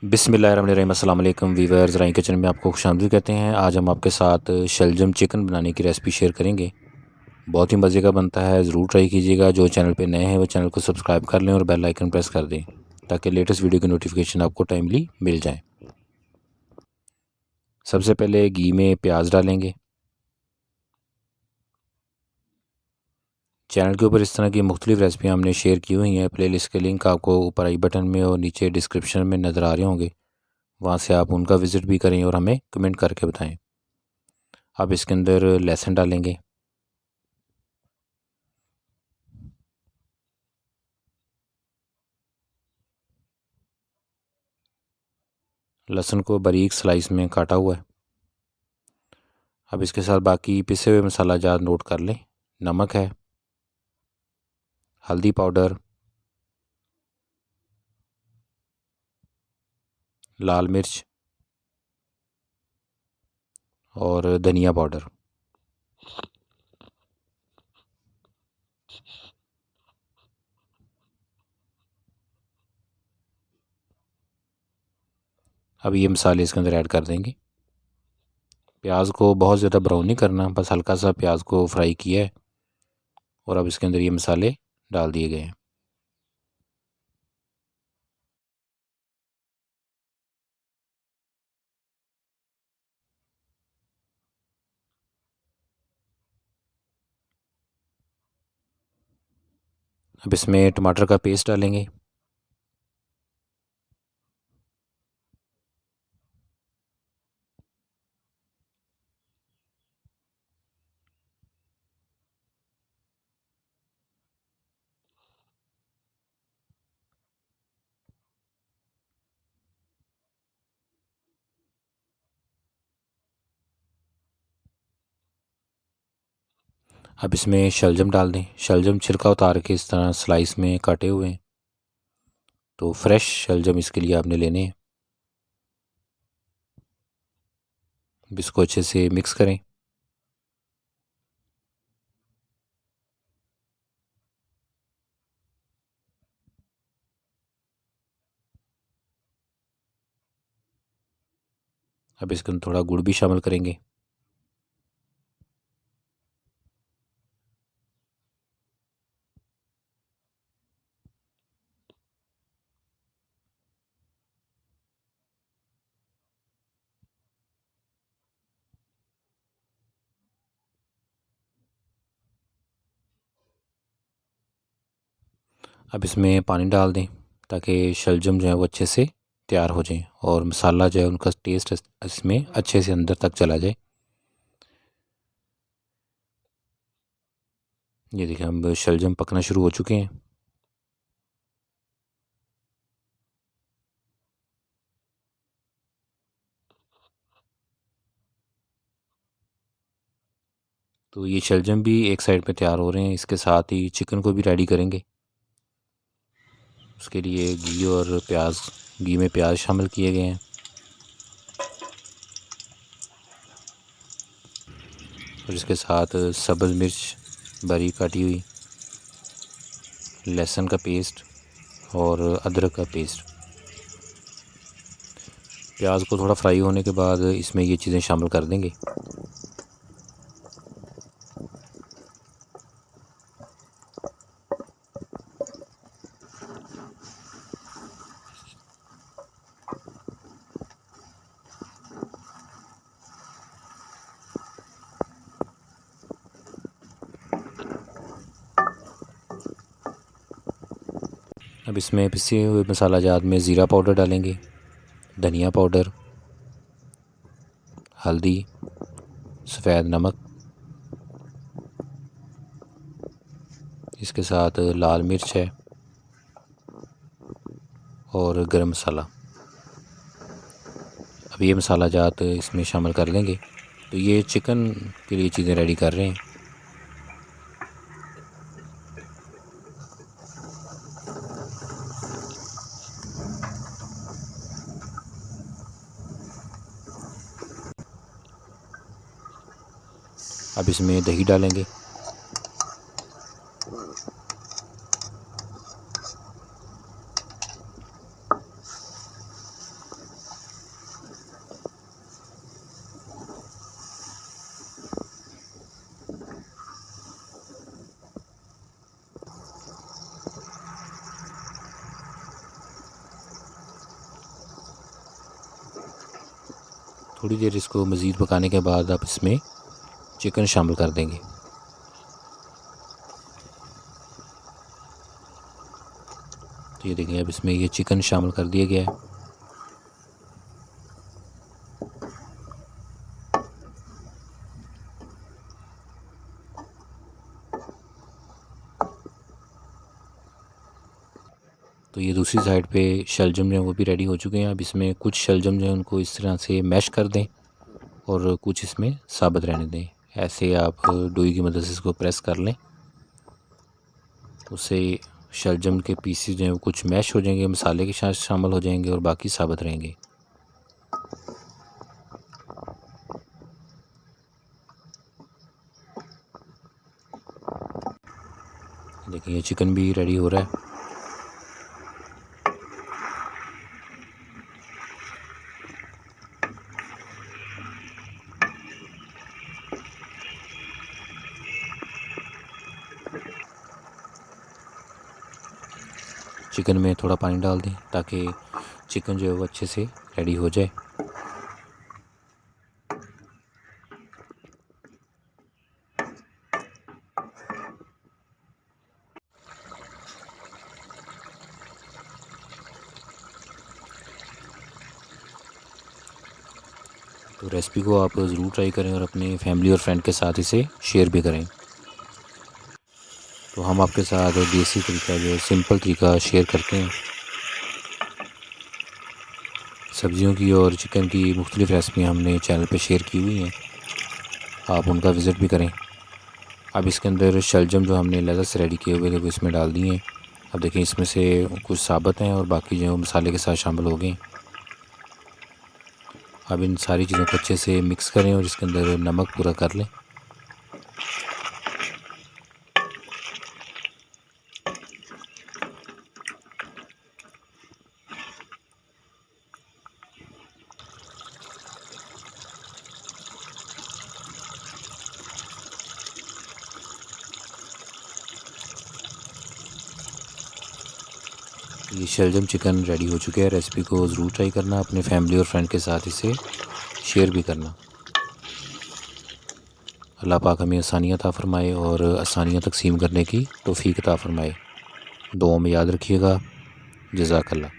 बिस्मिल्लाहिर्रहमानिर्रहीम। अस्सलाम वालेकुम वीवर्स, राई किचन में आपको खुशामदीद कहते हैं। आज हम आपके साथ शलजम चिकन बनाने की रेसिपी शेयर करेंगे। बहुत ही मज़े का बनता है, ज़रूर ट्राई कीजिएगा। जो चैनल पे नए हैं वो चैनल को सब्सक्राइब कर लें और बेल आइकन प्रेस कर दें ताकि लेटेस्ट वीडियो की नोटिफिकेशन आपको टाइमली मिल जाए। सबसे पहले घी में प्याज डालेंगे। चैनल के ऊपर इस तरह की मुख्तलिफ़ रेसिपी हमने शेयर की हुई हैं। प्लेलिस्ट के लिंक आपको ऊपर आई बटन में और नीचे डिस्क्रिप्शन में नज़र आ रहे होंगे, वहाँ से आप उनका विज़िट भी करें और हमें कमेंट करके बताएं। अब इसके अंदर लहसुन डालेंगे। लहसुन को बारीक स्लाइस में काटा हुआ है। अब इसके साथ बाकी पिसे हुए मसाला जात नोट कर लें। नमक है, हल्दी पाउडर, लाल मिर्च और धनिया पाउडर। अब ये मसाले इसके अंदर ऐड कर देंगे। प्याज को बहुत ज़्यादा ब्राउन नहीं करना, बस हल्का सा प्याज को फ्राई किया है और अब इसके अंदर ये मसाले डाल दिए गए हैं। अब इसमें टमाटर का पेस्ट डालेंगे। अब इसमें शलजम डाल दें। शलजम छिलका उतार के इस तरह स्लाइस में काटे हुए हैं, तो फ्रेश शलजम इसके लिए आपने लेने हैं। अब इसको अच्छे से मिक्स करें। अब इसके अंदर थोड़ा गुड़ भी शामिल करेंगे। अब इसमें पानी डाल दें ताकि शलजम जो है वो अच्छे से तैयार हो जाए और मसाला जो है उनका टेस्ट इसमें अच्छे से अंदर तक चला जाए। ये देखिए, अब शलजम पकना शुरू हो चुके हैं। तो ये शलजम भी एक साइड पे तैयार हो रहे हैं। इसके साथ ही चिकन को भी रेडी करेंगे। उसके लिए घी में प्याज शामिल किए गए हैं और इसके साथ सब्ज़ मिर्च बारीक काटी हुई, लहसुन का पेस्ट और अदरक का पेस्ट। प्याज को थोड़ा फ्राई होने के बाद इसमें ये चीज़ें शामिल कर देंगे। अब इसमें पिसे हुए मसाला जात में ज़ीरा पाउडर डालेंगे, धनिया पाउडर, हल्दी, सफ़ेद नमक, इसके साथ लाल मिर्च है और गरम मसाला। अब ये मसाला जात इसमें शामिल कर लेंगे। तो ये चिकन के लिए चीज़ें रेडी कर रहे हैं। अब इसमें दही डालेंगे। थोड़ी देर इसको मज़ीद पकाने के बाद आप इसमें चिकन शामिल कर देंगे। तो ये देखिए अब इसमें ये चिकन शामिल कर दिया गया है। तो ये दूसरी साइड पे शलजम जो है वो भी रेडी हो चुके हैं। अब इसमें कुछ शलजम जो है उनको इस तरह से मैश कर दें और कुछ इसमें साबुत रहने दें। ऐसे आप डोई की मदद से इसको प्रेस कर लें, उससे शलजम के पीसेस जो हैं वो कुछ मैश हो जाएंगे, मसाले के साथ शामिल हो जाएंगे और बाकी साबुत रहेंगे। देखिए ये चिकन भी रेडी हो रहा है। चिकन में थोड़ा पानी डाल दें ताकि चिकन जो है वो अच्छे से रेडी हो जाए। तो रेसिपी को आप ज़रूर ट्राई करें और अपने फैमिली और फ्रेंड के साथ इसे शेयर भी करें। तो हम आपके साथ देसी तरीका जो है सिंपल तरीका शेयर करते हैं। सब्जियों की और चिकन की मुख्तलिफ़ रेसिपियाँ हमने चैनल पे शेयर की हुई हैं, आप उनका विज़िट भी करें। अब इसके अंदर शलजम जो हमने लेज़र से रेडी किए हुए थे वो इसमें डाल दिए हैं। अब देखिए इसमें से कुछ साबुत हैं और बाकी जो है मसाले के साथ शामिल हो गए। अब इन सारी चीज़ों को अच्छे से मिक्स करें और इसके अंदर नमक पूरा कर लें। ये शलजम चिकन रेडी हो चुके हैं। रेसिपी को ज़रूर ट्राई करना, अपने फैमिली और फ्रेंड के साथ इसे शेयर भी करना। अल्लाह पाक हमें आसानियाँ अता फ़रमाए और आसानियाँ तक़सीम करने की तौफ़ीक अता फ़रमाए। दुआ में याद रखिएगा। जज़ाकल्लाह।